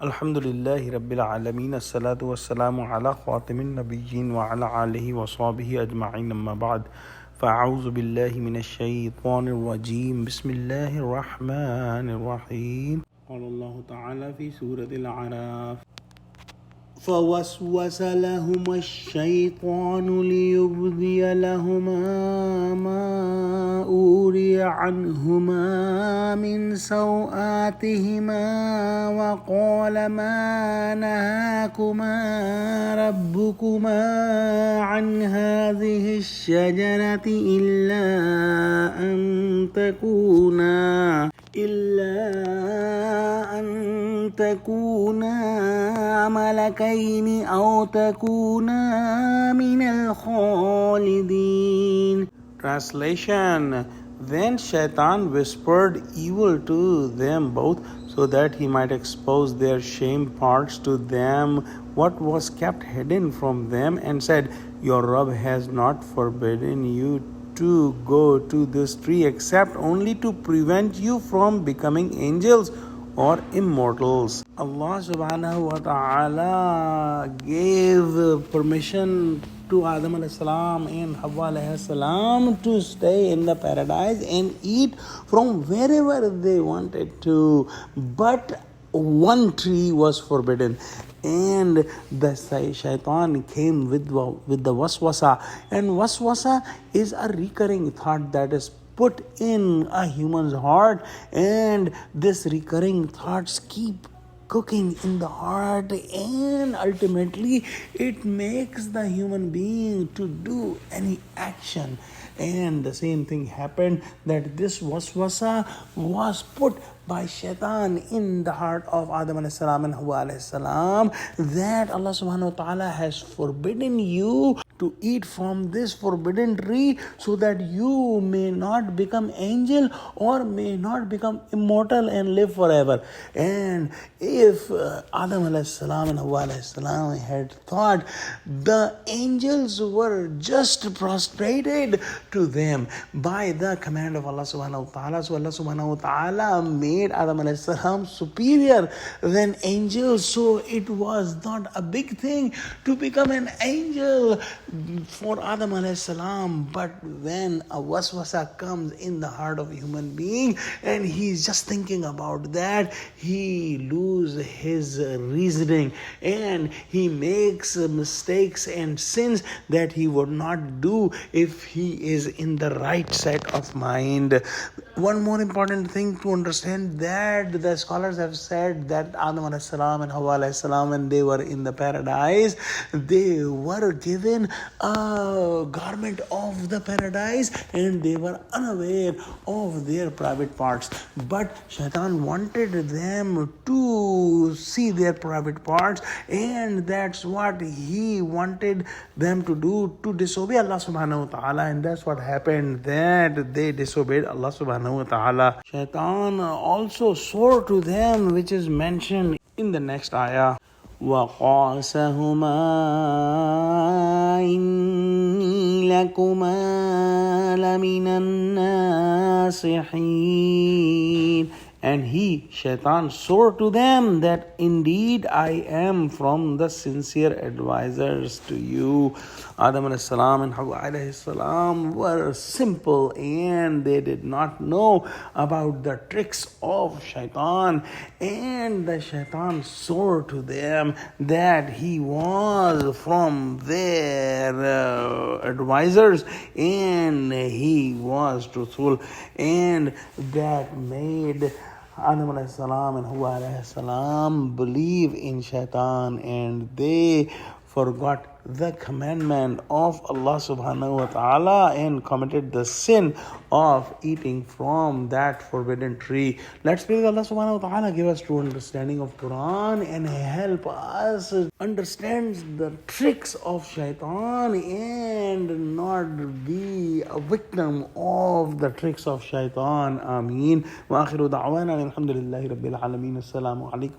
Alhamdulillahi Rabbil Alameen. As-salatu was-salamu ala khatimin nabiyyin wa ala alihi wa sahbihi ajma'in amma ba'd. Fa'auzu billahi minash shaytanir rajim. Bismillahir rahmanir rahim. Qala Allah ta'ala fi Surah Al-Aaraf. فوسوس لهما الشيطان ليبدي لهما ما أوري عنهما من سوآتهما وقال ما نهاكما ربكما عن هذه الشجرة إلا أن تكونا ملكين أو تكونا من الخالدين. Translation: Then Shaitan whispered evil to them both, so that he might expose their shame parts to them, what was kept hidden from them, and said, Your Rabb has not forbidden you to go to this tree except only to prevent you from becoming angels or immortals. Allah subhanahu wa ta'ala gave permission to Adam alayhi salam and Hawa alayhi salam to stay in the paradise and eat from wherever they wanted to, but one tree was forbidden, and the shaitan came with the waswasa, and waswasa is a recurring thought that is put in a human's heart, and this recurring thoughts keep cooking in the heart, and ultimately it makes the human being to do any action. And the same thing happened, that this waswasa was put by shaitan in the heart of Adam alayhi salam and Hawa alayhi salam, that Allah subhanahu wa ta'ala has forbidden you to eat from this forbidden tree, so that you may not become angel or may not become immortal and live forever. And if Adam alayhi salam and Hawa alayhi salam had thought the angels were just prostrated to them by the command of Allah subhanahu wa ta'ala, so Allah subhanahu wa ta'ala made Adam alayhi salam superior than angels, so it was not a big thing to become an angel for Adam alayhi salam. But when a waswasa comes in the heart of a human being and he's just thinking about that, he loses his reasoning and he makes mistakes and sins that he would not do if he is in the right set of mind. One more important thing to understand, that the scholars have said that Adam alayhi salam and Hawa alayhi salam, when they were in the paradise, they were given a garment of the paradise and they were unaware of their private parts. But Shaitan wanted them to see their private parts, and that's what he wanted them to do, to disobey Allah subhanahu wa ta'ala, and that's what happened, that they disobeyed Allah subhanahu wa ta'ala. Shaitan also swore to them, which is mentioned in the next ayah. وَقَاسَهُمَا إِنِّي لَكُمَا لَمِنَ النَّاصِحِينَ. And he, Shaitan, swore to them that indeed I am from the sincere advisors to you. Adam alayhi salam and Hawa alayhi salam were simple and they did not know about the tricks of Shaitan, and the Shaitan swore to them that he was from their advisors and he was truthful, and that made Adam alayhi salam and Hawa alayhi salam believe in Shaitan, and they forgot the commandment of Allah subhanahu wa ta'ala and committed the sin of eating from that forbidden tree. Let's pray that Allah subhanahu wa ta'ala give us true understanding of Quran and help us understand the tricks of Shaitan and not be a victim of the tricks of Shaitan. Ameen. Wa akhiru da'wana alhamdulillahi rabbil alameen. Assalamu alaikum.